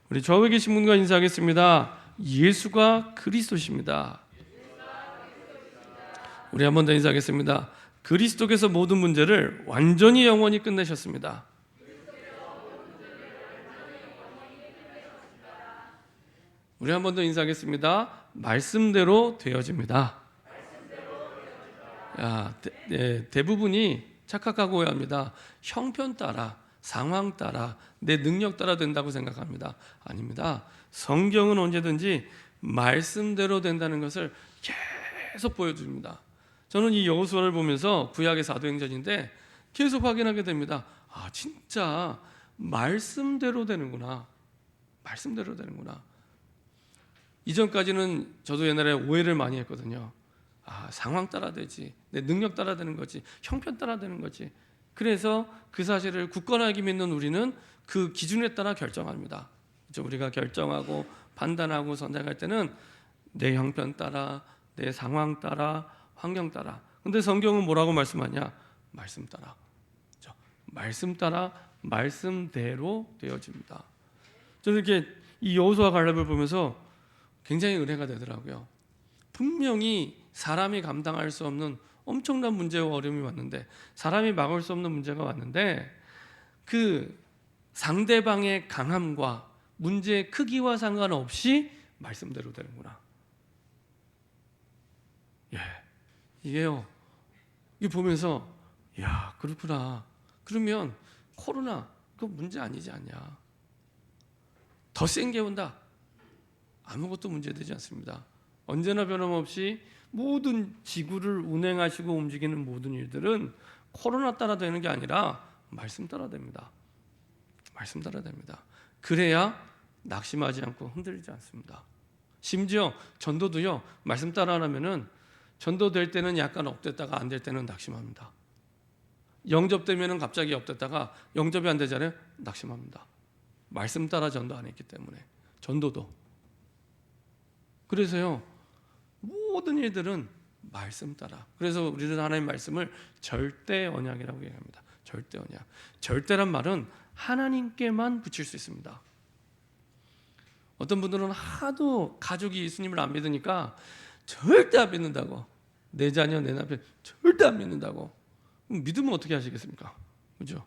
우리 좌우에 계신 분과 인사하겠습니다. 예수가 그리스도십니다. 우리 한 번 더 인사하겠습니다. 그리스도께서 모든 문제를 완전히 영원히 끝내셨습니다. 우리 한 번 더 인사하겠습니다. 말씀대로 되어집니다. 대부분이 착각하고 오해합니다. 형편 따라, 상황 따라, 내 능력 따라 된다고 생각합니다. 아닙니다. 성경은 언제든지 말씀대로 된다는 것을 계속 보여줍니다. 저는 이 여호수아를 보면서 구약의 사도행전인데 계속 확인하게 됩니다. 아, 진짜 말씀대로 되는구나. 말씀대로 되는구나. 이전까지는 저도 옛날에 오해를 많이 했거든요. 아, 상황 따라 되지, 내 능력 따라 되는 거지, 형편 따라 되는 거지. 그래서 그 사실을 굳건하게 믿는 우리는 그 기준에 따라 결정합니다. 우리가 결정하고 판단하고 선택할 때는 내 형편 따라, 내 상황 따라, 환경 따라. 근데 성경은 뭐라고 말씀하냐? 말씀 따라. 말씀 따라, 말씀대로 되어집니다. 저는 이렇게 이 여호수아 갈렙을 보면서 굉장히 은혜가 되더라고요. 분명히 사람이 감당할 수 없는 엄청난 문제와 어려움이 왔는데, 사람이 막을 수 없는 문제가 왔는데, 그 상대방의 강함과 문제의 크기와 상관없이 말씀대로 되는구나. 이게요, 이게 보면서 야, 그렇구나. 그러면 코로나 그거 문제 아니지 않냐? 더 센 게 온다. 아무것도 문제되지 않습니다. 언제나 변함없이 모든 지구를 운행하시고 움직이는 모든 일들은 코로나 따라 되는 게 아니라 말씀 따라 됩니다. 말씀 따라 됩니다. 그래야 낙심하지 않고 흔들리지 않습니다. 심지어 전도도요, 말씀 따라 하면은 전도될 때는 약간 업됐다가 안 될 때는 낙심합니다. 영접되면은 갑자기 업됐다가 영접이 안 되잖아요. 낙심합니다. 말씀 따라 전도 안 했기 때문에. 전도도. 그래서요, 모든 일들은 말씀 따라. 그래서 우리는 하나님의 말씀을 절대 언약이라고 얘기합니다. 절대 언약. 절대란 말은 하나님께만 붙일 수 있습니다. 어떤 분들은 하도 가족이 예수님을 안 믿으니까 절대 안 믿는다고, 내 자녀, 내 남편 절대 안 믿는다고. 믿으면 어떻게 하시겠습니까? 그죠?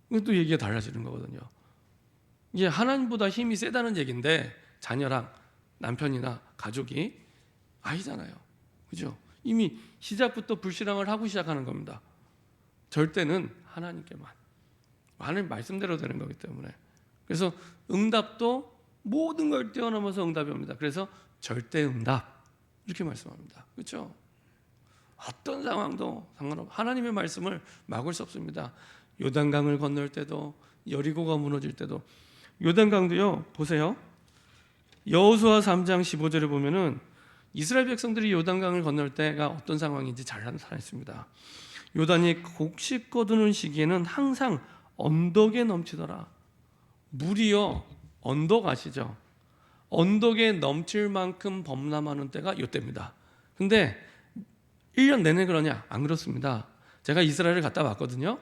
이것도 얘기가 달라지는 거거든요. 이게 하나님보다 힘이 세다는 얘기인데, 자녀랑 남편이나 가족이 아니잖아요. 그죠? 이미 시작부터 불신앙을 하고 시작하는 겁니다. 절대는 하나님께만. 하나님 말씀대로 되는 거기 때문에. 그래서 응답도 모든 걸 뛰어넘어서 응답이 옵니다. 그래서 절대 응답 이렇게 말씀합니다. 그렇죠? 어떤 상황도 상관없이 하나님의 말씀을 막을 수 없습니다. 요단강을 건널 때도, 여리고가 무너질 때도. 요단강도요, 보세요. 여호수아 3장 15절에 보면은 이스라엘 백성들이 요단강을 건널 때가 어떤 상황인지 잘 나타냈습니다. 요단이 곡식 거두는 시기에는 항상 언덕에 넘치더라. 물이요, 언덕 아시죠? 언덕에 넘칠 만큼 범람하는 때가 이때입니다. 근데 1년 내내 그러냐? 안 그렇습니다. 제가 이스라엘을 갔다 왔거든요.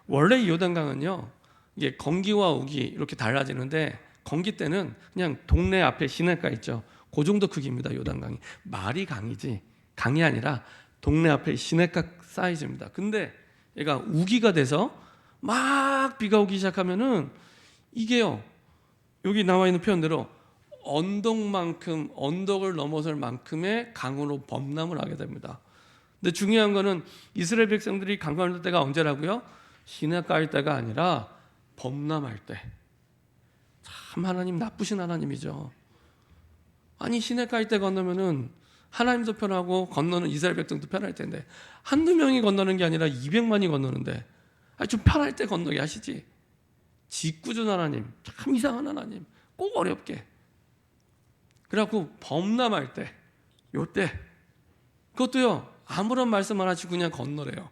원래 이 요단강은요, 이게 건기와 우기 이렇게 달라지는데, 건기 때는 그냥 동네 앞에 시내가 있죠. 그 정도 크기입니다. 요단강이. 말이 강이지 강이 아니라 동네 앞에 시내가 사이즈입니다. 근데 얘가 우기가 돼서 막 비가 오기 시작하면은 이게요, 여기 나와 있는 표현대로 언덕만큼, 언덕을 넘어설 만큼의 강으로 범람을 하게 됩니다. 근데 중요한 거는 이스라엘 백성들이 강 건널 때가 언제라고요? 시내가일 때가 아니라 범람할 때. 참 하나님 나쁘신 하나님이죠. 아니, 시내가일 때 건너면은 하나님도 편하고 건너는 이스라엘 백성도 편할 텐데, 한두 명이 건너는 게 아니라 200만이 건너는데, 좀 편할 때 건너게 하시지. 짓궂은 하나님, 참 이상한 하나님, 꼭 어렵게. 그래갖고 범람할 때, 요때 그것도요, 아무런 말씀 안 하시고 그냥 건너래요.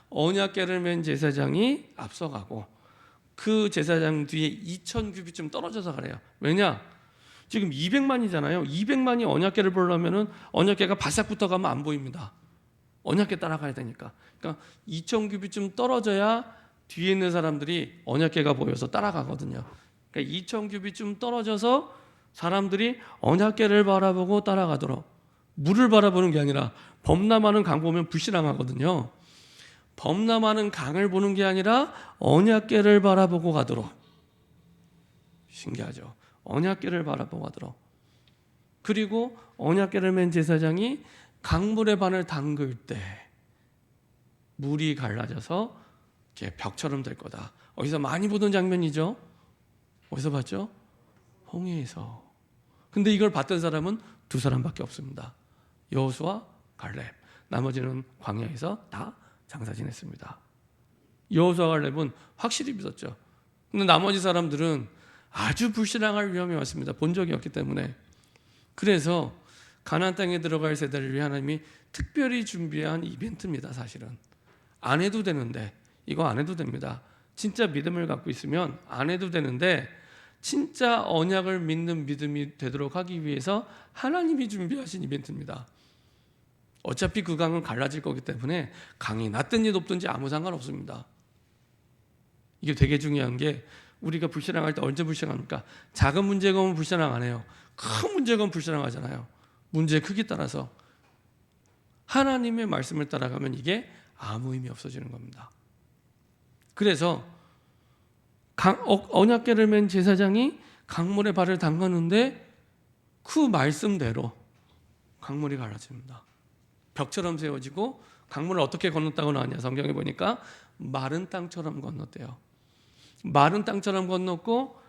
언약궤를 맨 제사장이 앞서가고 그 제사장 뒤에 2000규빗쯤 떨어져서 가래요. 왜냐? 지금 200만이잖아요. 200만이 언약궤를 보려면은 언약궤가 바싹 붙어가면 안 보입니다. 언약궤 따라가야 되니까. 그러니까 2000규빗쯤 떨어져야 뒤에 있는 사람들이 언약궤가 보여서 따라가거든요. 그러니까 2,000규빗 떨어져서 사람들이 언약궤를 바라보고 따라가도록. 물을 바라보는 게 아니라 범람하는 강 보면 불신앙하거든요. 범람하는 강을 보는 게 아니라 언약궤를 바라보고 가도록. 신기하죠. 언약궤를 바라보고 가도록. 그리고 언약궤를 맨 제사장이 강물의 반을 담글 때 물이 갈라져서 이렇게 벽처럼 될 거다. 어디서 많이 보던 장면이죠. 어디서 봤죠? 홍해에서. 근데 이걸 봤던 사람은 두 사람밖에 없습니다. 여호수아, 갈렙. 나머지는 광야에서 다 장사 지냈습니다. 여호수아, 갈렙은 확실히 믿었죠. 근데 나머지 사람들은 아주 불신앙할 위험이 왔습니다. 본 적이 없기 때문에. 그래서 가나안 땅에 들어갈 세대를 위해 하나님이 특별히 준비한 이벤트입니다. 사실은 안 해도 되는데, 이거 안 해도 됩니다. 진짜 믿음을 갖고 있으면 안 해도 되는데, 진짜 언약을 믿는 믿음이 되도록 하기 위해서 하나님이 준비하신 이벤트입니다. 어차피 그 강은 갈라질 거기 때문에 강이 낮든지 높든지 아무 상관없습니다. 이게 되게 중요한 게, 우리가 불신앙할 때 언제 불신앙합니까? 작은 문제가 오면 불신앙 안 해요. 큰 문제가 오면 불신앙하잖아요. 문제의 크기 따라서. 하나님의 말씀을 따라가면 이게 아무 의미 없어지는 겁니다. 그래서 언약궤를 맨 제사장이 강물에 발을 담갔는데 그 말씀대로 강물이 갈라집니다. 벽처럼 세워지고, 강물을 어떻게 건넜다고 나왔냐, 성경에 보니까 마른 땅처럼 건넜대요. 마른 땅처럼 건넜고,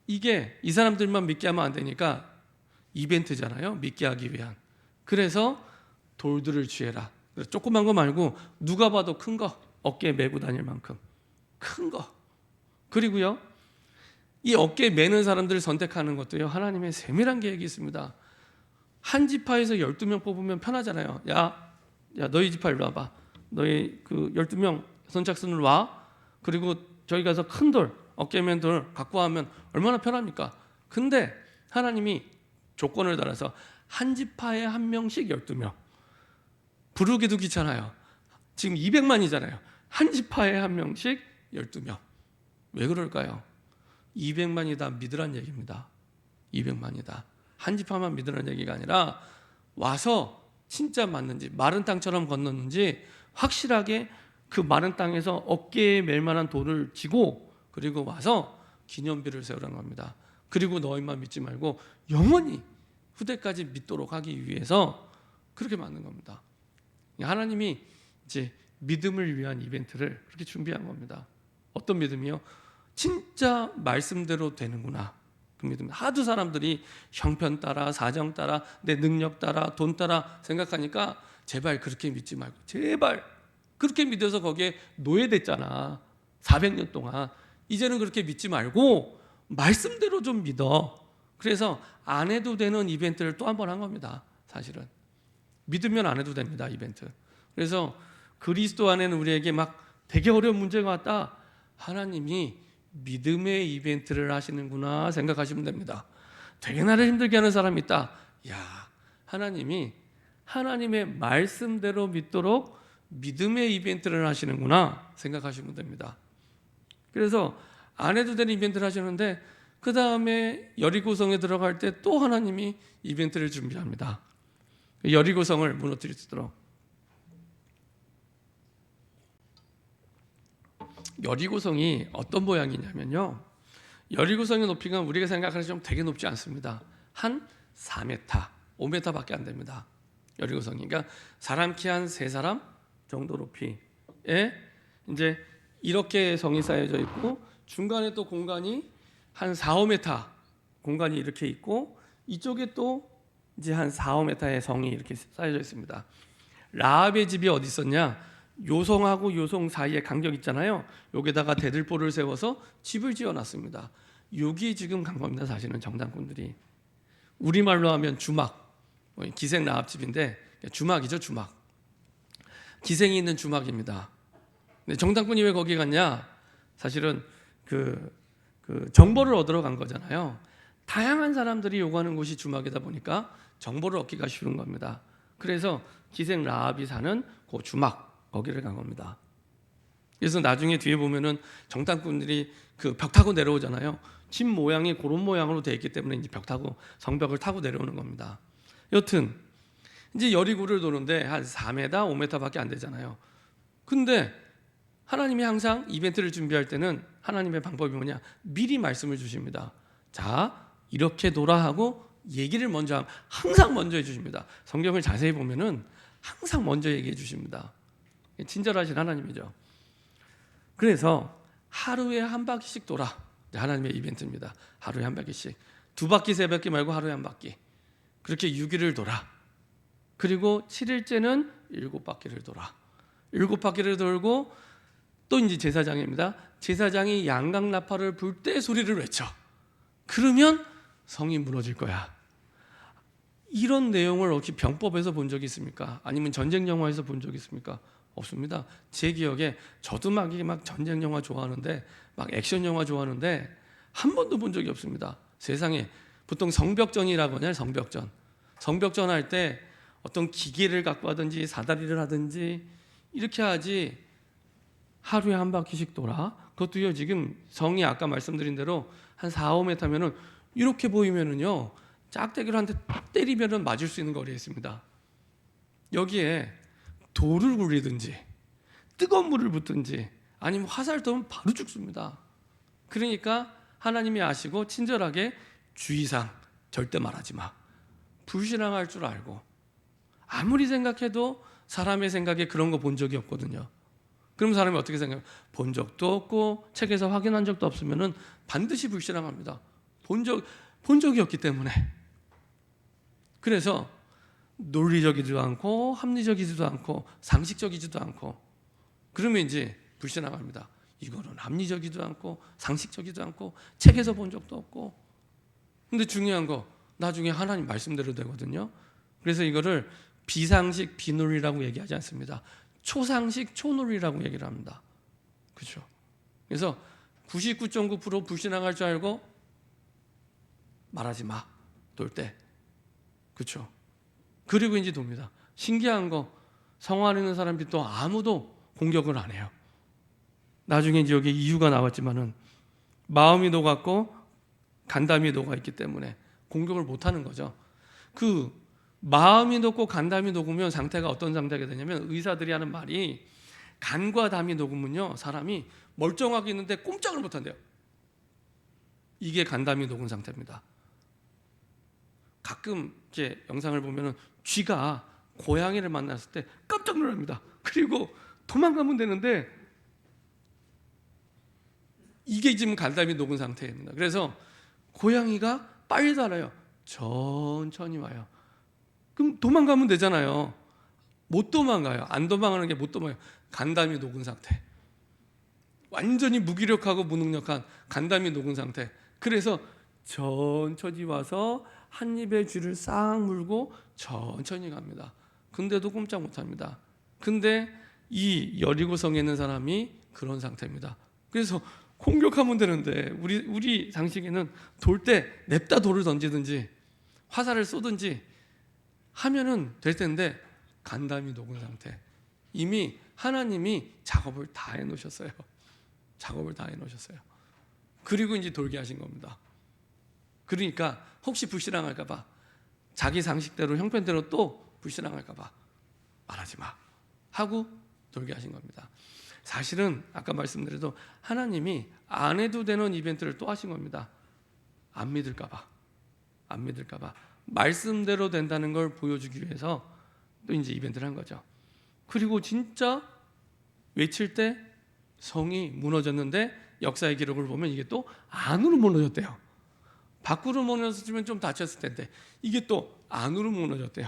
이게 이 사람들만 믿게 하면 안 되니까 이벤트잖아요. 믿게 하기 위한. 그래서 돌들을 취해라. 조그만 거 말고 누가 봐도 큰 거, 어깨에 메고 다닐 만큼 큰 거. 그리고요, 이 어깨에 메는 사람들을 선택하는 것도요, 하나님의 세밀한 계획이 있습니다. 한 지파에서 12명 뽑으면 편하잖아요. 야 너희 지파 일로 와봐. 너희 그 12명 선착순을 와. 그리고 저희 가서 큰 돌, 어깨에 맨 돌 갖고 하면 얼마나 편합니까? 근데 하나님이 조건을 달아서 한 지파에 한 명씩 12명. 부르기도 귀찮아요. 지금 200만이잖아요. 한 지파에 한 명씩 12명. 왜 그럴까요? 200만이 다 믿으란 얘기입니다. 200만이다. 한 지파만 믿으란 얘기가 아니라 와서 진짜 맞는지, 마른 땅처럼 건넜는지 확실하게 그 마른 땅에서 어깨에 멜 만한 돌을 쥐고, 그리고 와서 기념비를 세우라는 겁니다. 그리고 너희만 믿지 말고 영원히 후대까지 믿도록 하기 위해서 그렇게 만든 겁니다. 하나님이 이제 믿음을 위한 이벤트를 그렇게 준비한 겁니다. 어떤 믿음이요? 진짜 말씀대로 되는구나. 그 믿음. 하도 사람들이 형편 따라, 사정 따라, 내 능력 따라, 돈 따라 생각하니까 제발 그렇게 믿지 말고, 제발 그렇게 믿어서 거기에 노예됐잖아. 400년 동안. 이제는 그렇게 믿지 말고 말씀대로 좀 믿어. 그래서 안 해도 되는 이벤트를 또 한 번 한 겁니다. 사실은 믿으면 안 해도 됩니다. 이벤트. 그래서 그리스도 안에는 우리에게 막 되게 어려운 문제가 왔다. 하나님이 믿음의 이벤트를 하시는구나 생각하시면 됩니다. 되게 나를 힘들게 하는 사람이 있다. 야, 하나님이 하나님의 말씀대로 믿도록 믿음의 이벤트를 하시는구나 생각하시면 됩니다. 그래서 안 해도 되는 이벤트를 하시는데, 그 다음에 여리고성에 들어갈 때 또 하나님이 이벤트를 준비합니다. 여리고성을 무너뜨릴 수 있도록. 여리고성이 어떤 모양이냐면요, 여리고성의 높이가 우리가 생각하는 좀 되게 높지 않습니다. 한 4m, 5m밖에 안 됩니다. 여리고성이. 그러니까 사람 키 한 3사람 정도 높이에 이제 이렇게 성이 쌓여져 있고, 중간에 또 공간이 한 4, 5m 공간이 이렇게 있고, 이쪽에 또 이제 한 4, 5m의 성이 이렇게 쌓여져 있습니다. 라합의 집이 어디 있었냐? 요성하고 요성 사이에 간격 있잖아요. 여기다가 대들보를 세워서 집을 지어놨습니다. 여기 지금 간 겁니다. 사실은 정탐꾼들이. 우리말로 하면 주막, 기생 라합 집인데 주막이죠. 주막. 기생이 있는 주막입니다. 근데 정탐꾼이 왜 거기 갔냐? 사실은 그 정보를 얻으러 간 거잖아요. 다양한 사람들이 요구하는 곳이 주막이다 보니까 정보를 얻기가 쉬운 겁니다. 그래서 기생 라합이 사는 그 주막, 거기를 간 겁니다. 그래서 나중에 뒤에 보면은 정탐꾼들이 그 벽 타고 내려오잖아요. 집 모양이 그런 모양으로 되어 있기 때문에 이제 성벽을 타고 내려오는 겁니다. 여튼 이제 여리고를 도는데 한 4m, 5m밖에 안 되잖아요. 근데 하나님이 항상 이벤트를 준비할 때는 하나님의 방법이 뭐냐? 미리 말씀을 주십니다. 자, 이렇게 돌아 하고 얘기를 항상 먼저 해주십니다. 성경을 자세히 보면은 항상 먼저 얘기해 주십니다. 친절하신 하나님이죠. 그래서 하루에 한 바퀴씩 돌아. 하나님의 이벤트입니다. 하루에 한 바퀴씩. 2바퀴, 3바퀴 말고 하루에 한 바퀴. 그렇게 6일을 돌아. 그리고 7일째는 7바퀴를 돌아. 7바퀴를 돌고 또 이제 제사장입니다. 제사장이 양강나팔을 불 때 소리를 외쳐. 그러면 성이 무너질 거야. 이런 내용을 혹시 병법에서 본 적이 있습니까? 아니면 전쟁 영화에서 본 적이 있습니까? 없습니다. 제 기억에 저도 막 전쟁 영화 좋아하는데 막 액션 영화 좋아하는데 한 번도 본 적이 없습니다. 세상에 보통 성벽전이라고 하잖아요. 성벽전 할 때 어떤 기계를 갖고 하든지 사다리를 하든지 이렇게 하지 하루에 한 바퀴씩 돌아. 그것도요 지금 성이 아까 말씀드린 대로 한 4, 5m면은 이렇게 보이면은요 짝대기로 한 대 때리면은 맞을 수 있는 거리에 있습니다. 여기에 돌을 굴리든지 뜨거운 물을 붓든지 아니면 화살 쏘면 바로 죽습니다. 그러니까 하나님이 아시고 친절하게 주의사항 절대 말하지 마. 불신앙할 줄 알고 아무리 생각해도 사람의 생각에 그런 거 본 적이 없거든요. 그럼 사람이 어떻게 생각해요? 본 적도 없고 책에서 확인한 적도 없으면은 반드시 불신앙합니다. 본 적이 없기 때문에. 그래서 논리적이지도 않고 합리적이지도 않고 상식적이지도 않고 그러면 이제 불신앙합니다. 이거는 합리적이지도 않고 상식적이지도 않고 책에서 본 적도 없고. 근데 중요한 거 나중에 하나님 말씀대로 되거든요. 그래서 이거를 비상식 비논리라고 얘기하지 않습니다. 초상식 초논리라고 얘기를 합니다. 그렇죠? 그래서 99.9% 불신앙할 줄 알고 말하지 마. 돌 때. 그렇죠? 그리고 이제 돕니다. 신기한 거 성 안에 있는 사람들이 또 아무도 공격을 안 해요. 나중에 이제 여기 이유가 나왔지만은 마음이 녹았고 간담이 녹아 있기 때문에 공격을 못 하는 거죠. 그 마음이 녹고 간담이 녹으면 상태가 어떤 상태가 되냐면 의사들이 하는 말이 간과 담이 녹으면요 사람이 멀쩡하게 있는데 꼼짝을 못 한대요. 이게 간담이 녹은 상태입니다. 가끔 이제 영상을 보면은 쥐가 고양이를 만났을 때 깜짝 놀랍니다. 그리고 도망가면 되는데 이게 지금 간담이 녹은 상태입니다. 그래서 고양이가 빨리 달아요. 천천히 와요. 그럼 도망가면 되잖아요. 못 도망가요. 안 도망가는 게 못 도망가요. 간담이 녹은 상태. 완전히 무기력하고 무능력한 간담이 녹은 상태. 그래서 천천히 와서 한 입에 쥐를 싹 물고 천천히 갑니다. 근데도 꼼짝 못합니다. 근데 이 여리고성에 있는 사람이 그런 상태입니다. 그래서 공격하면 되는데 우리 상식에는 돌 때 냅다 돌을 던지든지 화살을 쏘든지 하면은 될 텐데 간담이 녹은 상태. 이미 하나님이 작업을 다 해놓으셨어요. 작업을 다 해놓으셨어요. 그리고 이제 돌게 하신 겁니다. 그러니까 혹시 불신앙할까 봐 자기 상식대로 형편대로 또 불신앙할까 봐 말하지 마 하고 돌게 하신 겁니다. 사실은 아까 말씀드려도 하나님이 안 해도 되는 이벤트를 또 하신 겁니다. 안 믿을까 봐. 말씀대로 된다는 걸 보여주기 위해서 또 이제 이벤트를 한 거죠. 그리고 진짜 외칠 때 성이 무너졌는데 역사의 기록을 보면 이게 또 안으로 무너졌대요. 밖으로 무너졌으면 좀 다쳤을 텐데 이게 또 안으로 무너졌대요.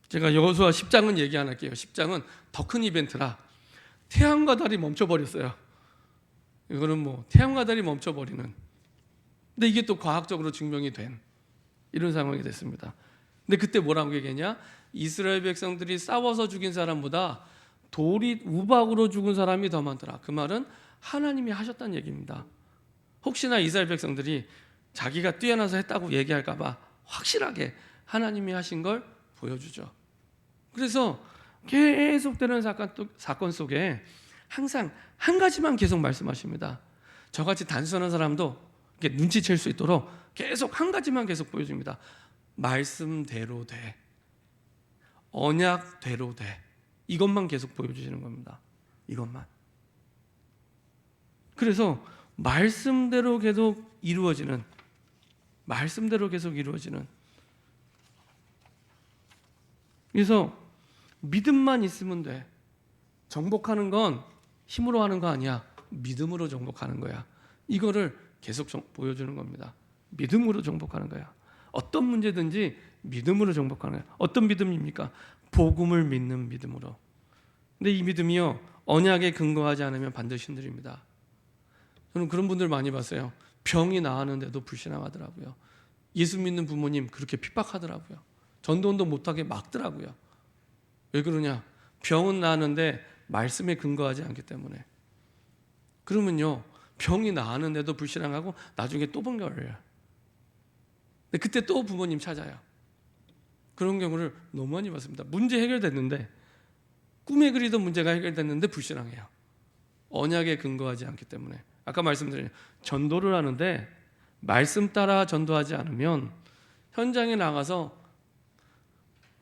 제가 여호수아 10장은 얘기 안 할게요. 10장은 더 큰 이벤트라 태양과 달이 멈춰버렸어요. 이거는 뭐 태양과 달이 멈춰버리는. 근데 이게 또 과학적으로 증명이 된 이런 상황이 됐습니다. 근데 그때 뭐라고 얘기했냐? 이스라엘 백성들이 싸워서 죽인 사람보다 돌이 우박으로 죽은 사람이 더 많더라. 그 말은 하나님이 하셨다는 얘기입니다. 혹시나 이스라엘 백성들이 자기가 뛰어나서 했다고 얘기할까 봐 확실하게 하나님이 하신 걸 보여주죠. 그래서 계속되는 사건 속에 항상 한 가지만 계속 말씀하십니다. 저같이 단순한 사람도 이렇게 눈치챌 수 있도록 계속 한 가지만 계속 보여줍니다. 말씀대로 돼, 언약대로 돼, 이것만 계속 보여주시는 겁니다. 이것만. 그래서 말씀대로 계속 이루어지는, 말씀대로 계속 이루어지는. 그래서 믿음만 있으면 돼. 정복하는 건 힘으로 하는 거 아니야. 믿음으로 정복하는 거야. 이거를 계속 보여주는 겁니다. 믿음으로 정복하는 거야. 어떤 문제든지 믿음으로 정복하는 거야. 어떤 믿음입니까? 복음을 믿는 믿음으로. 근데 이 믿음이요, 언약에 근거하지 않으면 반드시 흔들립니다. 저는 그런 분들 많이 봤어요. 병이 나았는데도 불신앙하더라고요. 예수 믿는 부모님 그렇게 핍박하더라고요. 전도운동 못하게 막더라고요. 왜 그러냐? 병은 나았는데 말씀에 근거하지 않기 때문에. 그러면요, 병이 나았는데도 불신앙하고 나중에 또 병 걸려요. 근데 그때 또 부모님 찾아요. 그런 경우를 너무 많이 봤습니다. 문제 해결됐는데, 꿈에 그리던 문제가 해결됐는데 불신앙해요. 언약에 근거하지 않기 때문에. 아까 말씀드린 전도를 하는데 말씀 따라 전도하지 않으면 현장에 나가서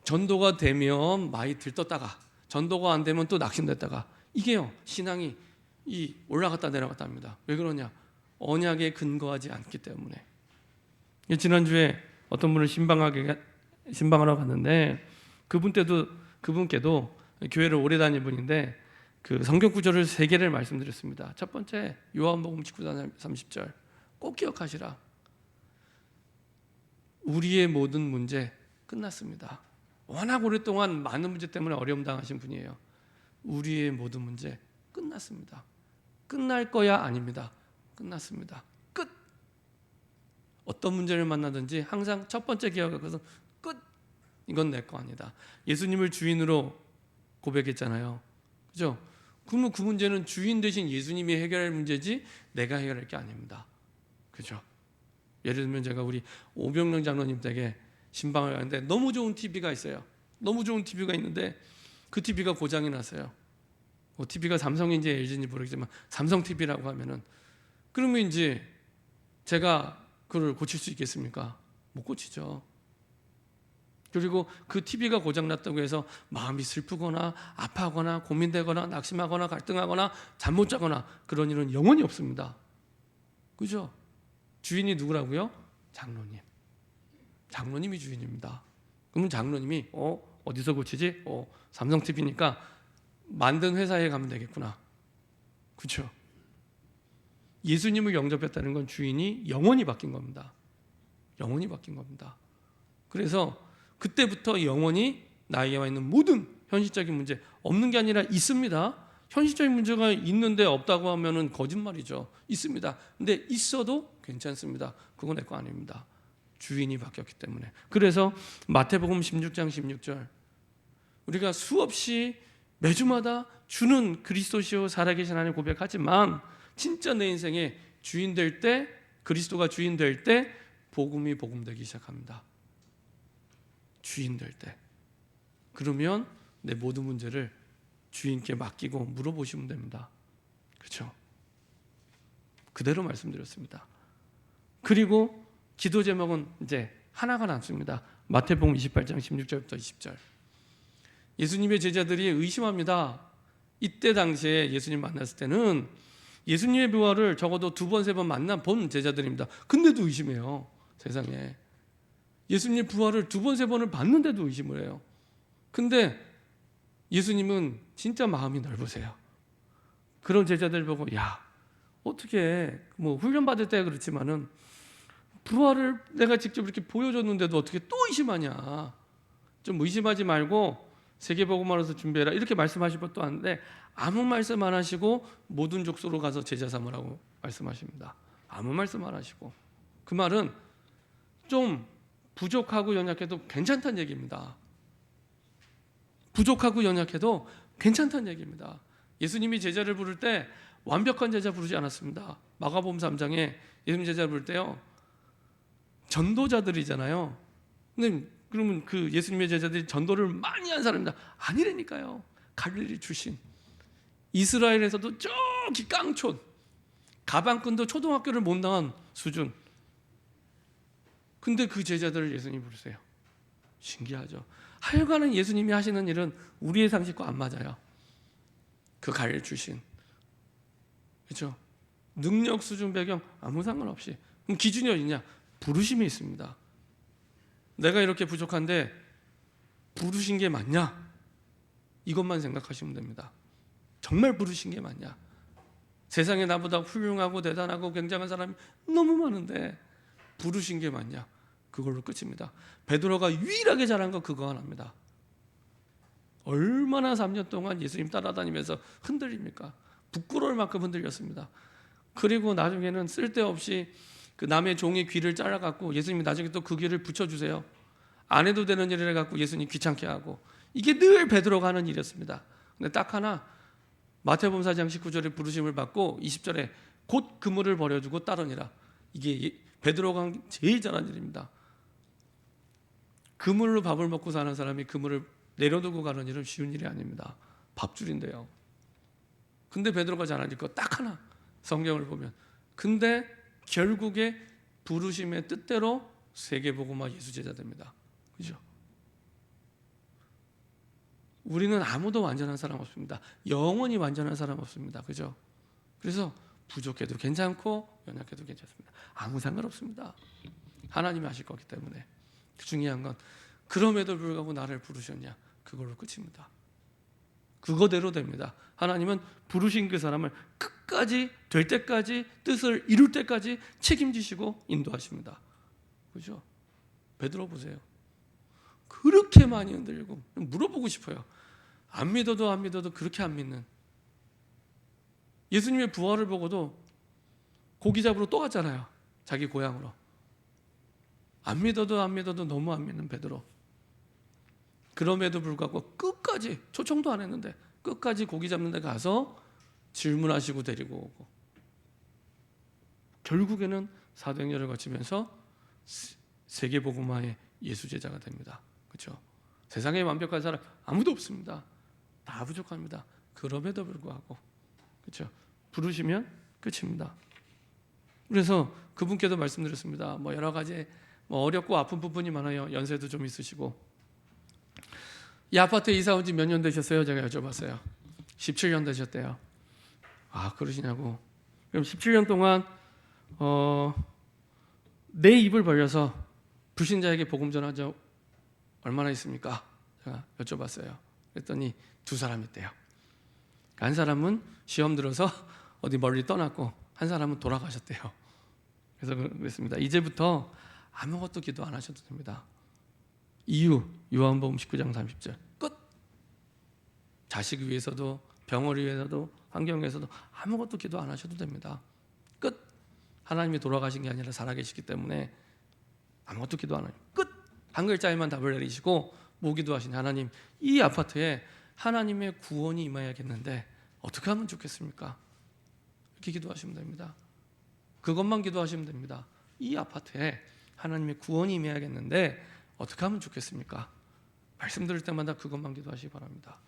전도가 되면 많이 들떴다가 전도가 안 되면 또 낙심됐다가, 이게요, 신앙이 올라갔다 내려갔다 합니다. 왜 그러냐? 언약에 근거하지 않기 때문에. 지난주에 어떤 분을 신방하러 갔는데 그분께도 교회를 오래 다닌 분인데 그 성경 구절을 3개를 말씀드렸습니다. 첫 번째, 요한복음 19장 30절 꼭 기억하시라. 우리의 모든 문제 끝났습니다. 워낙 오랫동안 많은 문제 때문에 어려움 당하신 분이에요. 우리의 모든 문제 끝났습니다. 끝날 거야? 아닙니다. 끝났습니다. 끝. 어떤 문제를 만나든지 항상 첫 번째 기억하는 것은 끝. 이건 내 거 아니다. 예수님을 주인으로 고백했잖아요. 그죠? 그러면 그 문제는 주인 대신 예수님이 해결할 문제지 내가 해결할 게 아닙니다. 그죠? 예를 들면 제가 우리 오병영 장로님 댁에 신방을 가는데 너무 좋은 TV가 있어요. 너무 좋은 TV가 있는데 그 TV가 고장이 났어요. TV가 삼성인지 LG인지 모르겠지만 삼성 TV라고 하면은, 그러면 이제 제가 그걸 고칠 수 있겠습니까? 못 고치죠. 그리고 그 TV가 고장났다고 해서 마음이 슬프거나 아파하거나 고민되거나 낙심하거나 갈등하거나 잠 못 자거나 그런 일은 영원히 없습니다. 그죠? 주인이 누구라고요? 장로님. 장로님이 주인입니다. 그러면 장로님이 어디서 고치지? 삼성 TV니까 만든 회사에 가면 되겠구나. 그렇죠? 예수님을 영접했다는 건 주인이 영원히 바뀐 겁니다. 영원히 바뀐 겁니다. 그래서 그때부터 영원히 나에게와 있는 모든 현실적인 문제, 없는 게 아니라 있습니다. 현실적인 문제가 있는데 없다고 하면은 거짓말이죠. 있습니다. 근데 있어도 괜찮습니다. 그건 내 거 아닙니다. 주인이 바뀌었기 때문에. 그래서 마태복음 16장 16절, 우리가 수없이 매주마다 주는 그리스도시요 살아계신 하나님 고백하지만 진짜 내 인생의 주인 될 때, 그리스도가 주인 될 때 복음이 복음되기 시작합니다. 주인 될 때. 그러면 내 모든 문제를 주인께 맡기고 물어보시면 됩니다. 그렇죠? 그대로 말씀드렸습니다. 그리고 기도 제목은 이제 하나가 남습니다. 마태복음 28장 16절부터 20절. 예수님의 제자들이 의심합니다. 이때 당시에 예수님 만났을 때는 예수님의 부활을 적어도 2번, 3번 만나본 제자들입니다. 근데도 의심해요. 세상에. 예수님의 부활을 2번, 3번을 봤는데도 의심을 해요. 근데 예수님은 진짜 마음이 넓으세요. 그런 제자들 보고, 야, 어떻게 훈련 받을 때 그렇지만은 부활을 내가 직접 이렇게 보여줬는데도 어떻게 또 의심하냐? 좀 의심하지 말고 세계복음화로서 준비해라, 이렇게 말씀하실 것도 아닌데 아무 말씀 안 하시고 모든 족속으로 가서 제자 삼으라고 말씀하십니다. 아무 말씀 안 하시고. 그 말은 좀 부족하고 연약해도 괜찮다는 얘기입니다. 부족하고 연약해도 괜찮다는 얘기입니다. 예수님이 제자를 부를 때 완벽한 제자 부르지 않았습니다. 마가복음 3장에 예수님 제자를 부를 때요, 전도자들이잖아요. 근데 그러면 그 예수님의 제자들이 전도를 많이 한 사람입니다. 아니라니까요. 갈릴리 출신, 이스라엘에서도 저기 깡촌, 가방끈도 초등학교를 못 나간 수준. 근데 그 제자들을 예수님이 부르세요. 신기하죠. 하여간은 예수님이 하시는 일은 우리의 상식과 안 맞아요. 그 가르쳐 주신, 그렇죠? 능력 수준 배경 아무 상관없이. 그럼 기준이 어디냐? 부르심이 있습니다. 내가 이렇게 부족한데 부르신 게 맞냐? 이것만 생각하시면 됩니다. 정말 부르신 게 맞냐? 세상에 나보다 훌륭하고 대단하고 굉장한 사람이 너무 많은데 부르신 게 맞냐? 그걸로 끝입니다. 베드로가 유일하게 잘한 거 그거 하나입니다. 얼마나 3년 동안 예수님 따라다니면서 흔들립니까? 부끄러울 만큼 흔들렸습니다. 그리고 나중에는 쓸데없이 그 남의 종의 귀를 잘라갖고 예수님이 나중에 또 그 귀를 붙여주세요. 안 해도 되는 일을 해갖고 예수님 귀찮게 하고, 이게 늘 베드로가 하는 일이었습니다. 근데 딱 하나, 마태복음 4장 19절에 부르심을 받고 20절에 곧 그물을 버려두고 따르니라. 이게 베드로가 제일 잘한 일입니다. 그물로 밥을 먹고 사는 사람이 그물을 내려두고 가는 일은 쉬운 일이 아닙니다. 밥줄인데요. 근데 베드로가 잘한 일 거 딱 하나, 성경을 보면. 근데 결국에 부르심의 뜻대로 세계복음화 예수 제자 됩니다. 그죠? 우리는 아무도 완전한 사람 없습니다. 영원히 완전한 사람 없습니다. 그죠? 그래서 부족해도 괜찮고 연약해도 괜찮습니다. 아무 상관없습니다. 하나님이 하실 거기 때문에. 중요한 건 그럼에도 불구하고 나를 부르셨냐? 그걸로 끝입니다. 그거대로 됩니다. 하나님은 부르신 그 사람을 끝까지 될 때까지, 뜻을 이룰 때까지 책임지시고 인도하십니다. 그죠? 베드로 보세요. 그렇게 많이 흔들리고, 물어보고 싶어요. 안 믿어도 그렇게 안 믿는, 예수님의 부활을 보고도 고기 잡으러 또 갔잖아요. 자기 고향으로. 안 믿어도 너무 안 믿는 베드로. 그럼에도 불구하고 끝까지, 초청도 안 했는데 끝까지 고기 잡는 데 가서 질문하시고 데리고 오고, 결국에는 사도행전을 거치면서 세계복음화의 예수 제자가 됩니다. 그렇죠? 세상에 완벽한 사람 아무도 없습니다. 다 부족합니다. 그럼에도 불구하고, 그렇죠? 부르시면 끝입니다. 그래서 그분께도 말씀드렸습니다. 여러 가지 어렵고 아픈 부분이 많아요. 연세도 좀 있으시고. 이 아파트에 이사 온 지 몇 년 되셨어요? 제가 여쭤봤어요. 17년 되셨대요. 아, 그러시냐고. 그럼 17년 동안 내 입을 벌려서 불신자에게 복음 전한 적 얼마나 있습니까? 제가 여쭤봤어요. 그랬더니 2사람 있대요. 한 사람은 시험 들어서 어디 멀리 떠났고, 한 사람은 돌아가셨대요. 그래서 그랬습니다. 이제부터 아무것도 기도 안 하셔도 됩니다. 이유, 요한복음 19장 30절. 끝. 자식 위해서도, 병을 위해서도, 환경 위해서도 아무것도 기도 안 하셔도 됩니다. 끝. 하나님이 돌아가신 게 아니라 살아계시기 때문에 아무것도 기도 안 해요. 끝. 한 글자에만 답을 내리시고 뭐 기도하시냐? 하나님, 이 아파트에 하나님의 구원이 임해야겠는데 어떻게 하면 좋겠습니까? 이렇게 기도하시면 됩니다. 그것만 기도하시면 됩니다. 이 아파트에 하나님의 구원이 임해야겠는데 어떻게 하면 좋겠습니까? 말씀 들을 때마다 그것만 기도하시기 바랍니다.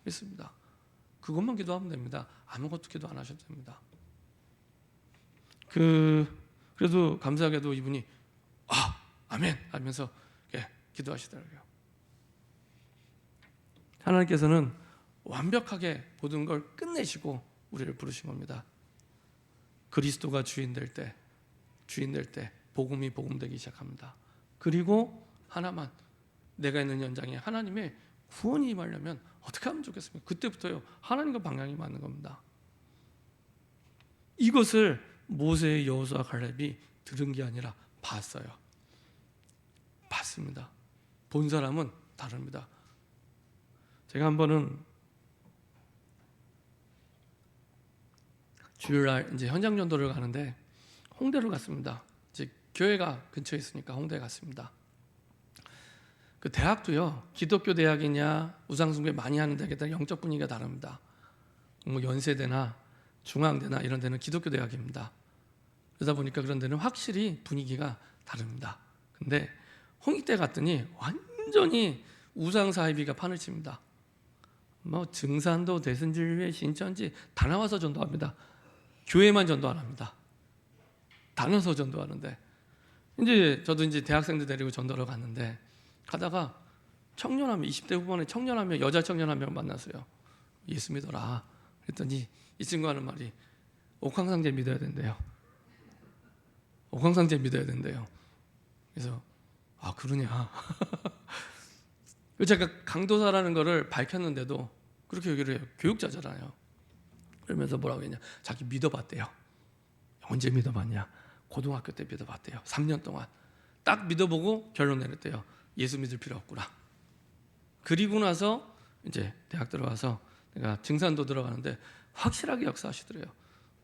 믿습니다. 그것만 기도하면 됩니다. 아무것도 기도 안 하셔도 됩니다. 그래도 감사하게도 이분이 아멘 하면서 기도하시더라고요. 하나님께서는 완벽하게 모든 걸 끝내시고 우리를 부르신 겁니다. 그리스도가 주인 될 때 복음이 복음되기 시작합니다. 그리고 하나만, 내가 있는 현장에 하나님의 구원이 임하려면 어떻게 하면 좋겠습니까? 그때부터요, 하나님과 방향이 맞는 겁니다. 이것을 모세의 여호수아 갈렙이 들은 게 아니라 봤어요. 봤습니다. 본 사람은 다릅니다. 제가 한 번은 주일날 이제 현장 전도를 가는데 홍대로 갔습니다. 이제 교회가 근처에 있으니까 홍대에 갔습니다. 그 대학도요, 기독교 대학이냐 우상숭배 많이 하는 데에 따라 영적 분위기가 다릅니다. 연세대나 중앙대나 이런 데는 기독교 대학입니다. 그러다 보니까 그런 데는 확실히 분위기가 다릅니다. 근데 홍익대 갔더니 완전히 우상 사이비가 판을 칩니다. 증산도, 대승진회, 신천지 다 나와서 전도합니다. 교회만 전도 안 합니다. 다녀서 전도하는데, 이제 저도 이제 대학생들 데리고 전도를 갔는데, 가다가 청년하면 20대 후반에 청년하면 여자 청년 한 명 만났어요. 예수 믿어라. 그랬더니 이 친구 하는 말이 옥황상제 믿어야 된대요. 옥황상제 믿어야 된대요. 그래서 아 그러냐. 제가 강도사라는 거를 밝혔는데도 그렇게 얘기를 해요. 교육자잖아요. 그러면서 뭐라고 했냐, 자기 믿어봤대요. 언제 믿어봤냐, 고등학교 때 믿어봤대요. 3년 동안 딱 믿어보고 결론 내렸대요. 예수 믿을 필요 없구나. 그리고 나서 이제 대학 들어가서 내가 증산도 들어가는데 확실하게 역사하시더래요.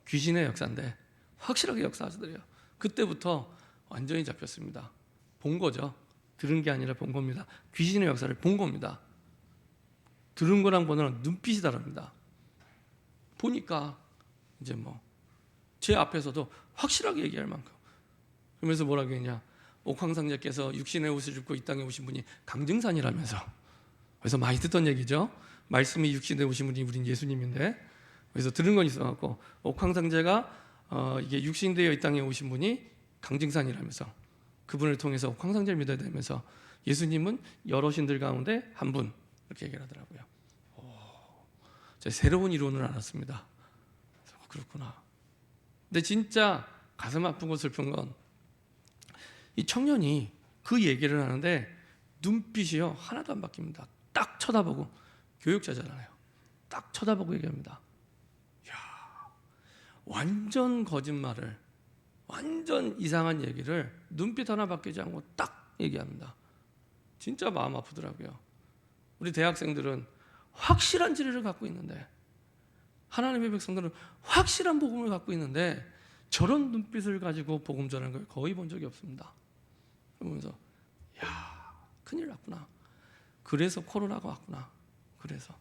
귀신의 역사인데 확실하게 역사하시더래요. 그때부터 완전히 잡혔습니다. 본 거죠. 들은 게 아니라 본 겁니다. 귀신의 역사를 본 겁니다. 들은 거랑 보는 거랑 눈빛이 다릅니다. 보니까 이제 뭐 제 앞에서도 확실하게 얘기할 만큼. 그러면서 뭐라고 했냐, 옥황상제께서 육신의 옷을 입고 이 땅에 오신 분이 강증산이라면서. 그래서 많이 듣던 얘기죠. 말씀이 육신에 오신 분이 우린 예수님인데, 그래서 들은 건 있어갖고 옥황상제가 이게 육신되어 이 땅에 오신 분이 강증산이라면서 그분을 통해서 옥황상제를 믿어야 되면서 예수님은 여러 신들 가운데 한 분, 이렇게 얘기를 하더라고요. 제가 새로운 이론을 알았습니다. 그렇구나. 근데 진짜 가슴 아프고 슬픈 건 이 청년이 그 얘기를 하는데 눈빛이요 하나도 안 바뀝니다. 딱 쳐다보고, 교육자잖아요. 딱 쳐다보고 얘기합니다. 이야, 완전 거짓말을, 완전 이상한 얘기를 눈빛 하나 바뀌지 않고 딱 얘기합니다. 진짜 마음 아프더라고요. 우리 대학생들은 확실한 진리를 갖고 있는데, 하나님의 백성들은 확실한 복음을 갖고 있는데 저런 눈빛을 가지고 복음 전하는 걸 거의 본 적이 없습니다. 그러면서 야, 큰일 났구나. 그래서 코로나가 왔구나. 그래서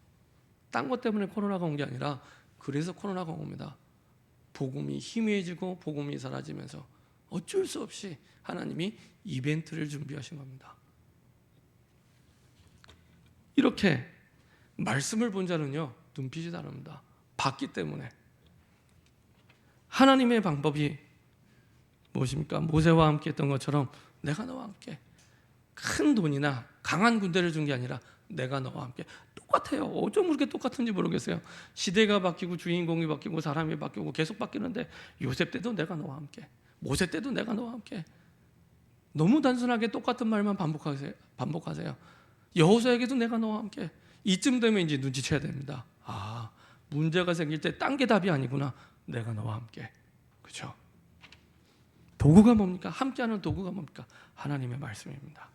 딴 것 때문에 코로나가 온 게 아니라 그래서 코로나가 온 겁니다. 복음이 희미해지고 복음이 사라지면서 어쩔 수 없이 하나님이 이벤트를 준비하신 겁니다. 이렇게 말씀을 본 자는요 눈빛이 다릅니다. 봤기 때문에. 하나님의 방법이 무엇입니까? 모세와 함께 했던 것처럼 내가 너와 함께, 큰 돈이나 강한 군대를 준 게 아니라 내가 너와 함께. 똑같아요. 어쩜 그렇게 똑같은지 모르겠어요. 시대가 바뀌고 주인공이 바뀌고 사람이 바뀌고 계속 바뀌는데 요셉 때도 내가 너와 함께, 모세 때도 내가 너와 함께. 너무 단순하게 똑같은 말만 반복하세요. 여호수아에게도 내가 너와 함께. 이쯤 되면 이제 눈치채야 됩니다. 아, 문제가 생길 때 딴 게 답이 아니구나. 내가 너와 함께. 그렇죠? 도구가 뭡니까? 함께하는 도구가 뭡니까? 하나님의 말씀입니다.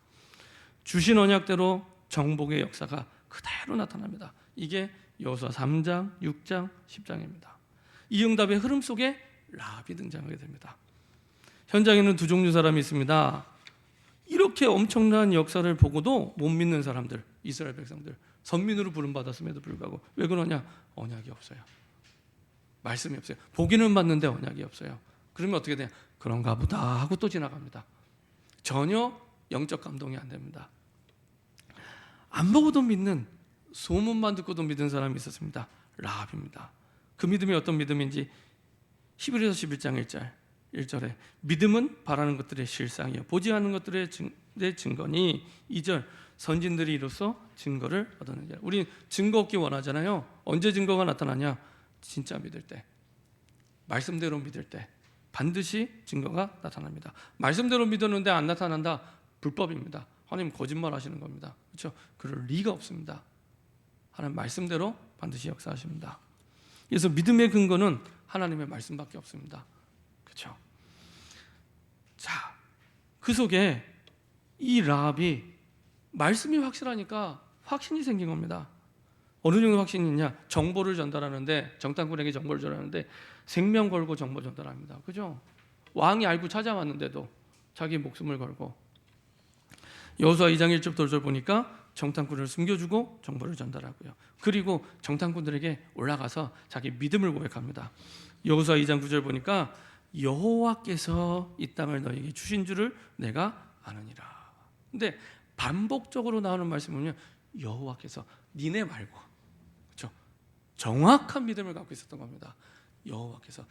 주신 언약대로 정복의 역사가 그대로 나타납니다. 이게 여호수아 3장, 6장, 10장입니다. 이 응답의 흐름 속에 라합이 등장하게 됩니다. 현장에는 두 종류 사람이 있습니다. 이렇게 엄청난 역사를 보고도 못 믿는 사람들, 이스라엘 백성들, 선민으로 부름받았음에도 불구하고. 왜 그러냐? 언약이 없어요. 말씀이 없어요. 보기는 봤는데 언약이 없어요. 그러면 어떻게 돼요? 그런가 보다 하고 또 지나갑니다. 전혀 영적 감동이 안 됩니다. 안 보고도 믿는, 소문만 듣고도 믿은 사람이 있었습니다. 라합입니다. 그 믿음이 어떤 믿음인지 히브리서 11장 1절에 믿음은 바라는 것들의 실상이요 보지 않는 것들의 증거니, 2절 선진들이 이로써 증거를 얻었느니라. 우리 증거 얻기 원하잖아요. 언제 증거가 나타나냐? 진짜 믿을 때, 말씀대로 믿을 때 반드시 증거가 나타납니다. 말씀대로 믿었는데 안 나타난다? 불법입니다. 하나님 거짓말 하시는 겁니다. 그렇죠? 그럴 리가 없습니다. 하나님 말씀대로 반드시 역사하십니다. 그래서 믿음의 근거는 하나님의 말씀밖에 없습니다. 그렇죠? 자, 그 속에 이 라합이 말씀이 확실하니까 확신이 생긴 겁니다. 어느 정도 확신이 있냐? 정보를 전달하는데, 정탐꾼에게 정보를 전하는데 생명 걸고 정보 전달합니다. 그죠? 왕이 알고 찾아왔는데도 자기 목숨을 걸고. 여호수아 2장 1절부터 5절 보니까 정탐꾼을 숨겨주고 정보를 전달하고요. 그리고 정탐꾼들에게 올라가서 자기 믿음을 고백합니다. 여호수아 2장 9절 보니까 여호와께서 이 땅을 너에게 주신 줄을 내가 아느니라. 근데 반복적으로 나오는 말씀은요, 여호와께서, 니네 말고. 그렇죠? 정확한 믿음을 갖고 있었던 겁니다. 여호와께서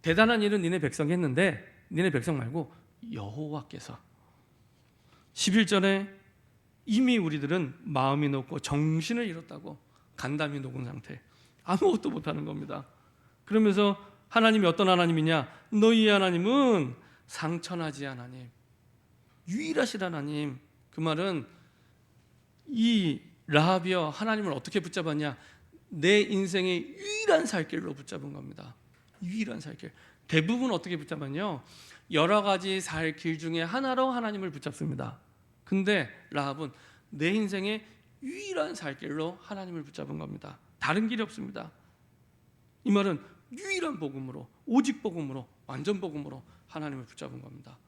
대단한 일은 니네 백성이 했는데 니네 백성 말고 여호와께서. 11절에 이미 우리들은 마음이 높고 정신을 잃었다고, 간담이 녹은 상태, 아무것도 못하는 겁니다. 그러면서 하나님이 어떤 하나님이냐? 너희의 하나님은 상천하지 하나님, 유일하신 하나님. 그 말은 이 라합이여 하나님을 어떻게 붙잡았냐? 내 인생의 유일한 살길로 붙잡은 겁니다. 유일한 살길. 대부분 어떻게 붙잡았냐? 여러 가지 살 길 중에 하나로 하나님을 붙잡습니다. 근데 라합은 내 인생의 유일한 살길로 하나님을 붙잡은 겁니다. 다른 길이 없습니다. 이 말은 유일한 복음으로, 오직 복음으로, 완전 복음으로 하나님을 붙잡은 겁니다.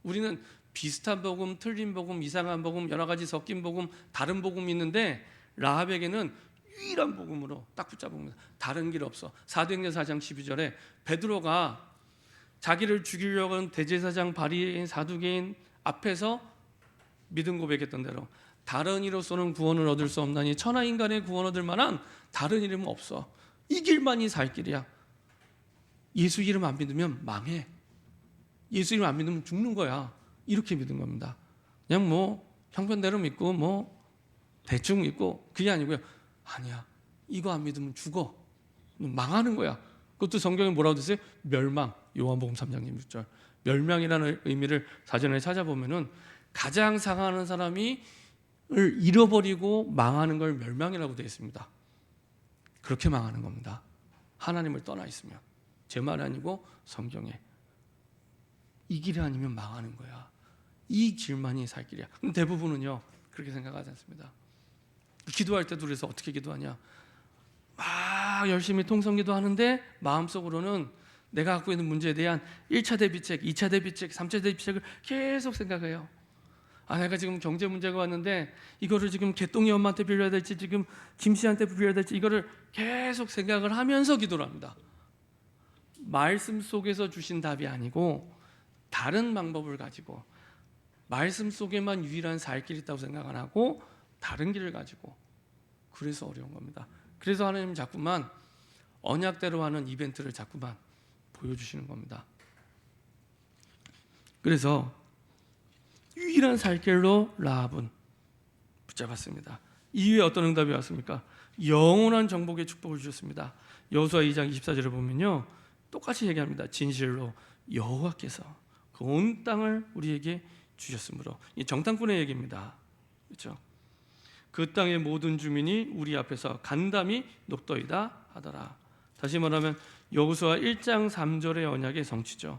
우리는 비슷한 복음, 틀린 복음, 이상한 복음, 여러 가지 섞인 복음, 다른 복음이 있는데 라합에게는 유일한 복음으로 딱 붙잡은 겁니다. 다른 길 없어. 사도행전 4장 12절에 베드로가 자기를 죽이려고 하는 대제사장, 바리새인, 사두개인 앞에서 믿음 고백했던 대로 다른 이로서는 구원을 얻을 수 없나니 천하 인간의 구원 얻을 만한 다른 이름은 없어. 이 길만이 살 길이야. 예수 이름 안 믿으면 망해. 예수 이름 안 믿으면 죽는 거야. 이렇게 믿은 겁니다. 그냥 뭐 형편대로 믿고 뭐 대충 믿고 그게 아니고요. 아니야, 이거 안 믿으면 죽어. 망하는 거야. 그것도 성경에 뭐라고 돼 있어요? 멸망. 요한복음 3장 6절. 멸망이라는 의미를 사전에 찾아보면은 가장 상하는 사람이 을 잃어버리고 망하는 걸 멸망이라고 되어 있습니다. 그렇게 망하는 겁니다. 하나님을 떠나 있으면. 제 말 아니고 성경에. 이 길이 아니면 망하는 거야. 이 길만이 살 길이야. 근데 대부분은요 그렇게 생각하지 않습니다. 기도할 때도 그래서 어떻게 기도하냐? 막 열심히 통성기도 하는데 마음속으로는 내가 갖고 있는 문제에 대한 1차 대비책, 2차 대비책, 3차 대비책을 계속 생각해요. 아, 내가 지금 경제 문제가 왔는데 이거를 지금 개똥이 엄마한테 빌려야 될지 지금 김씨한테 빌려야 될지 이거를 계속 생각을 하면서 기도를 합니다. 말씀 속에서 주신 답이 아니고 다른 방법을 가지고, 말씀 속에만 유일한 살 길이 있다고 생각 안 하고 다른 길을 가지고, 그래서 어려운 겁니다. 그래서 하나님 자꾸만 언약대로 하는 이벤트를 자꾸만 보여주시는 겁니다. 그래서 유일한 살길로 라합은 붙잡았습니다. 이후에 어떤 응답이 왔습니까? 영원한 정복의 축복을 주셨습니다. 여호수아 2장 24절을 보면요 똑같이 얘기합니다. 진실로 여호와께서 그 온 땅을 우리에게 주셨으므로. 이 정탐꾼의 얘기입니다. 그렇죠? 그 땅의 모든 주민이 우리 앞에서 간담이 높더이다 하더라. 다시 말하면 여호수아 1장 3절의 언약의 성취죠.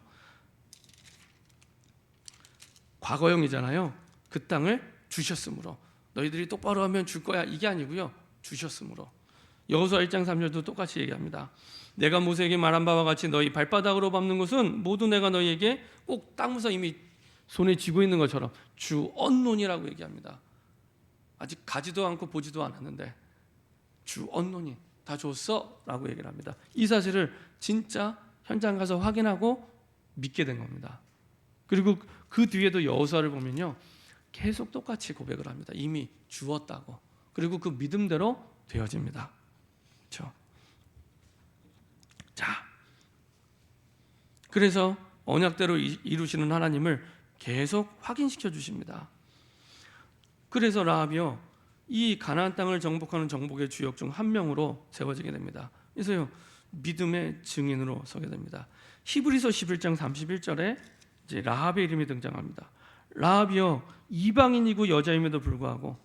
과거형이잖아요. 그 땅을 주셨으므로. 너희들이 똑바로 하면 줄 거야. 이게 아니고요. 주셨으므로. 여호수아 1장 3절도 똑같이 얘기합니다. 내가 모세에게 말한 바와 같이 너희 발바닥으로 밟는 것은 모두 내가 너희에게 꼭 땅무사 이미 손에 쥐고 있는 것처럼 주 언론이라고 얘기합니다. 아직 가지도 않고 보지도 않았는데 주 언론이 다 줬어 라고 얘기를 합니다. 이 사실을 진짜 현장 가서 확인하고 믿게 된 겁니다. 그리고 그 뒤에도 여호수아를 보면요 계속 똑같이 고백을 합니다. 이미 주었다고. 그리고 그 믿음대로 되어집니다. 그렇죠? 자, 그래서 언약대로 이루시는 하나님을 계속 확인시켜 주십니다. 그래서 라합이요 이 가나안 땅을 정복하는 정복의 주역 중 한 명으로 세워지게 됩니다. 그래서요 믿음의 증인으로 서게 됩니다. 히브리서 11장 31절에 이제 라합의 이름이 등장합니다. 라합이요 이방인이고 여자임에도 불구하고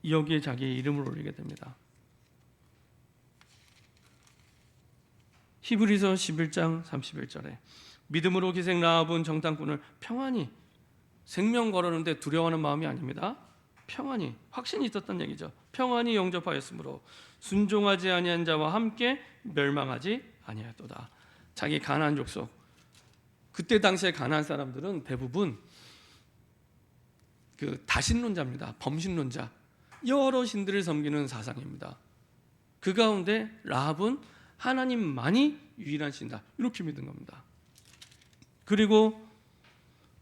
여기에 자기의 이름을 올리게 됩니다. 히브리서 11장 31절에 믿음으로 기생 라합은 정탐꾼을 평안히 생명 걸었는데 두려워하는 마음이 아닙니다. 평안히 확신이 있었던 얘기죠. 평안히 영접하였으므로 순종하지 아니한 자와 함께 멸망하지 아니하였도다. 자기 가나안 족속, 그때 당시에 가나안 사람들은 대부분 그 다신론자입니다. 범신론자, 여러 신들을 섬기는 사상입니다. 그 가운데 라합은 하나님만이 유일한 신이다 이렇게 믿은 겁니다. 그리고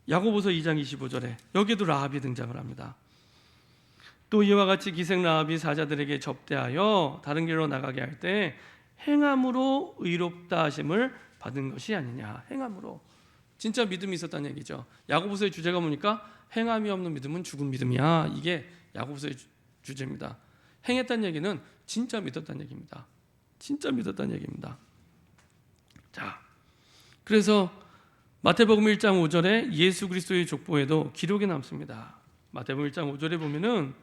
야고보서 2장 25절에 여기에도 라합이 등장을 합니다. 또 이와 같이 기생 라합이 사자들에게 접대하여 다른 길로 나가게 할 때 행함으로 의롭다 하심을 받은 것이 아니냐. 행함으로. 진짜 믿음이 있었다는 얘기죠. 야고보서의 주제가 뭐니까 행함이 없는 믿음은 죽은 믿음이야. 이게 야고보서의 주제입니다. 행했다는 얘기는 진짜 믿었다는 얘기입니다. 진짜 믿었다는 얘기입니다. 자, 그래서 마태복음 1장 5절에 예수 그리스도의 족보에도 기록이 남습니다. 마태복음 1장 5절에 보면은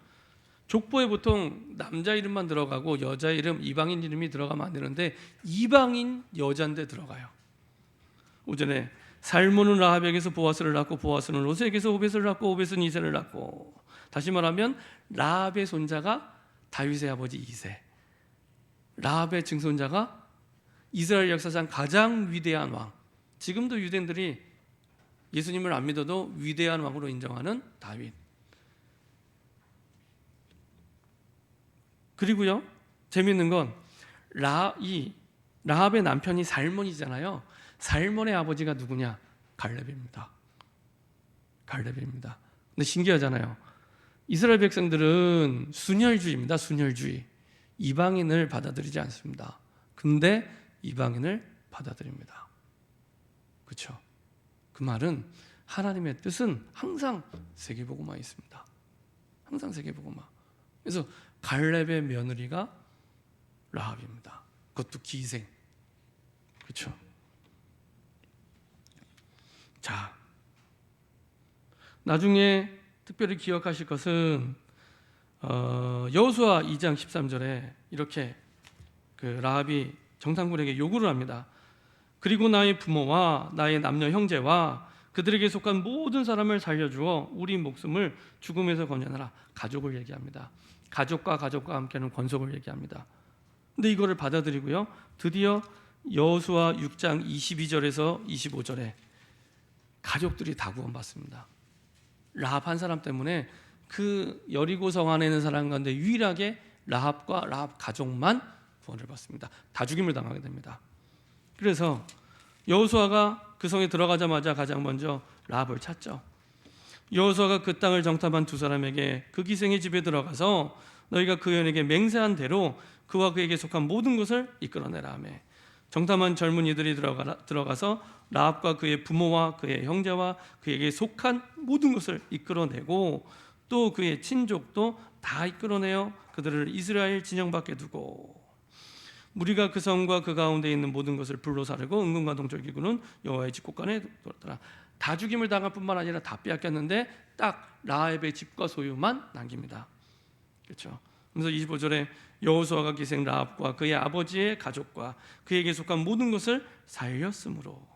족보에 보통 남자 이름만 들어가고 여자 이름, 이방인 이름이 들어가면 안 되는데 이방인 여자인데 들어가요. 5절에 살몬은 라합에게서 보아스를 낳고 보아스는 롯에게서 오벳을 낳고 오벳은 이새를 낳고, 다시 말하면 라합의 손자가 다윗의 아버지 이새, 라합의 증손자가 이스라엘 역사상 가장 위대한 왕, 지금도 유대인들이 예수님을 안 믿어도 위대한 왕으로 인정하는 다윗. 그리고요, 재밌는 건 라합의 남편이 살몬이잖아요. 살몬의 아버지가 누구냐? 갈렙입니다. 갈렙입니다. 근데 신기하잖아요. 이스라엘 백성들은 순혈주의입니다. 순혈주의. 이방인을 받아들이지 않습니다. 근데 이방인을 받아들입니다. 그렇죠? 그 말은 하나님의 뜻은 항상 세계복음화에 있습니다. 항상 세계복음화. 그래서 갈렙의 며느리가 라합입니다. 그것도 기생. 그렇죠? 자, 나중에 특별히 기억하실 것은 여호수아 2장 13절에 이렇게 그 라합이 정탐꾼에게 요구를 합니다. 그리고 나의 부모와 나의 남녀 형제와 그들에게 속한 모든 사람을 살려주어 우리 목숨을 죽음에서 건져내라. 가족을 얘기합니다. 가족과 함께하는 권속을 얘기합니다. 근데 이거를 받아들이고요, 드디어 여호수아 6장 22절에서 25절에 가족들이 다 구원받습니다. 라합 한 사람 때문에 그 여리고 성 안에 있는 사람 가운데 유일하게 라합과 라합 가족만 구원을 받습니다. 다 죽임을 당하게 됩니다. 그래서 여호수아가 그 성에 들어가자마자 가장 먼저 라합을 찾죠. 여호수아가 그 땅을 정탐한 두 사람에게 그 기생의 집에 들어가서 너희가 그 여인에게 맹세한 대로 그와 그에게 속한 모든 것을 이끌어내라 하며, 정탐한 젊은이들이 들어가서 라합과 그의 부모와 그의 형제와 그에게 속한 모든 것을 이끌어내고 또 그의 친족도 다 이끌어내어 그들을 이스라엘 진영 밖에 두고, 무리가 그 성과 그 가운데 있는 모든 것을 불로 사르고 은금과 동철기구는 여호와의 집곳간에 두었더라. 다 죽임을 당할 뿐만 아니라 다 빼앗겼는데 딱 라합의 집과 소유만 남깁니다. 그렇죠? 그래서 25절에 여호수아가 기생 라합과 그의 아버지의 가족과 그에게 속한 모든 것을 살렸으므로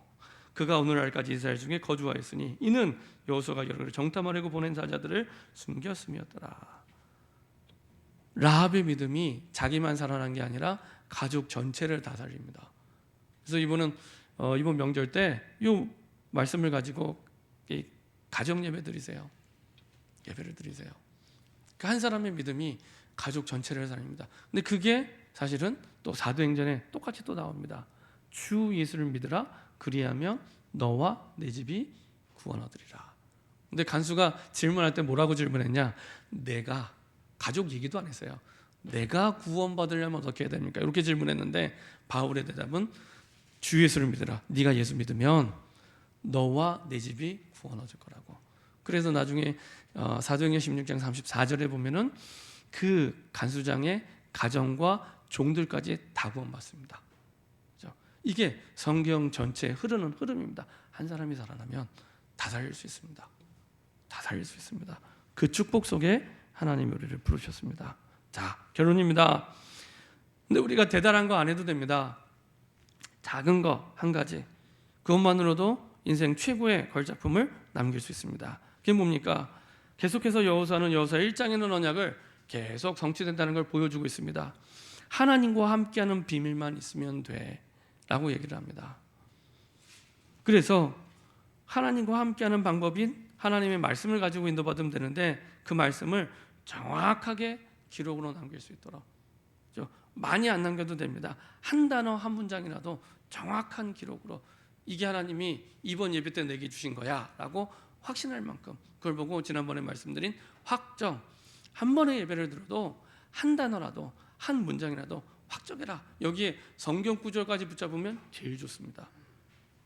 그가 오늘날까지 이스라엘 중에 거주하였으니 이는 여호수아가 여러 정탐하려고 보낸 사자들을 숨겼음이었더라. 라합의 믿음이 자기만 살아난 게 아니라 가족 전체를 다 살립니다. 그래서 이번 명절 때 이 말씀을 가지고 가정 예배 드리세요. 예배를 드리세요. 그 한 사람의 믿음이 가족 전체를 살립니다. 근데 그게 사실은 또 사도행전에 똑같이 또 나옵니다. 주 예수를 믿으라, 그리하면 너와 내 집이 구원 얻으리라. 근데 간수가 질문할 때 뭐라고 질문했냐? 내가, 가족 얘기도 안 했어요. 내가 구원받으려면 어떻게 해야 됩니까? 이렇게 질문했는데 바울의 대답은 주 예수를 믿으라. 네가 예수 믿으면 너와 내 집이 구원 얻을 거라고. 그래서 나중에 사도행전 16장 34절에 보면은 그 간수장의 가정과 종들까지 다 구원받습니다. 그렇죠? 이게 성경 전체에 흐르는 흐름입니다. 한 사람이 살아나면 다 살릴 수 있습니다. 다 살릴 수 있습니다. 그 축복 속에 하나님이 우리를 부르셨습니다. 자, 결론입니다. 근데 우리가 대단한 거 안 해도 됩니다. 작은 거 한 가지, 그것만으로도 인생 최고의 걸작품을 남길 수 있습니다. 그게 뭡니까? 계속해서 여호수아는 여호수아 1장에 있는 언약을 계속 성취된다는 걸 보여주고 있습니다. 하나님과 함께하는 비밀만 있으면 돼 라고 얘기를 합니다. 그래서 하나님과 함께하는 방법인 하나님의 말씀을 가지고 인도받으면 되는데 그 말씀을 정확하게 기록으로 남길 수 있도록, 많이 안 남겨도 됩니다. 한 단어 한 문장이라도 정확한 기록으로, 이게 하나님이 이번 예배 때 내게 주신 거야 라고 확신할 만큼, 그걸 보고 지난번에 말씀드린 확정, 한 번의 예배를 들어도 한 단어라도 한 문장이라도 확정해라. 여기에 성경 구절까지 붙잡으면 제일 좋습니다.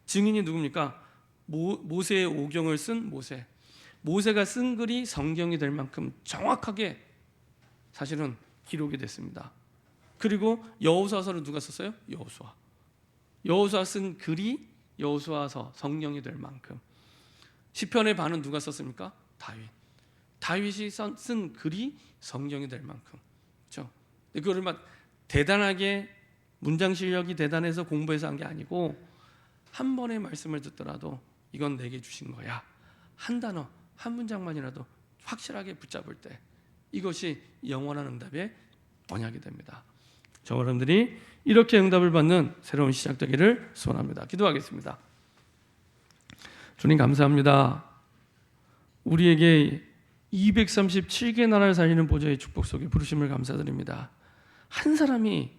증인이 누굽니까? 모세의 오경을 쓴 모세. 모세가 쓴 글이 성경이 될 만큼 정확하게 사실은 기록이 됐습니다. 그리고 여호수아서를 누가 썼어요? 여호수아. 여호수아 쓴 글이 여호수아서 성경이 될 만큼. 시편의 반은 누가 썼습니까? 다윗. 다윗이 쓴 글이 성경이 될 만큼. 그렇죠? 그거를 막 대단하게 문장 실력이 대단해서 공부해서 한 게 아니고 한 번의 말씀을 듣더라도 이건 내게 주신 거야. 한 단어, 한 문장만이라도 확실하게 붙잡을 때 이것이 영원한 응답의 언약이 됩니다. 저 여러분들이 이렇게 응답을 받는 새로운 시작 되기를 소원합니다. 기도하겠습니다. 주님 감사합니다. 우리에게 237개 나라를 살리는 보좌의 축복 속에 부르심을 감사드립니다. 한 사람이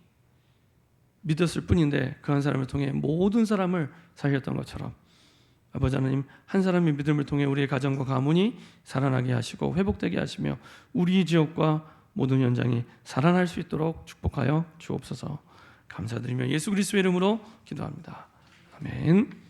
믿었을 뿐인데 그 한 사람을 통해 모든 사람을 살렸던 것처럼 아버지 하나님, 한 사람의 믿음을 통해 우리의 가정과 가문이 살아나게 하시고 회복되게 하시며 우리 지역과 모든 현장이 살아날 수 있도록 축복하여 주옵소서. 감사드리며 예수 그리스도의 이름으로 기도합니다. 아멘.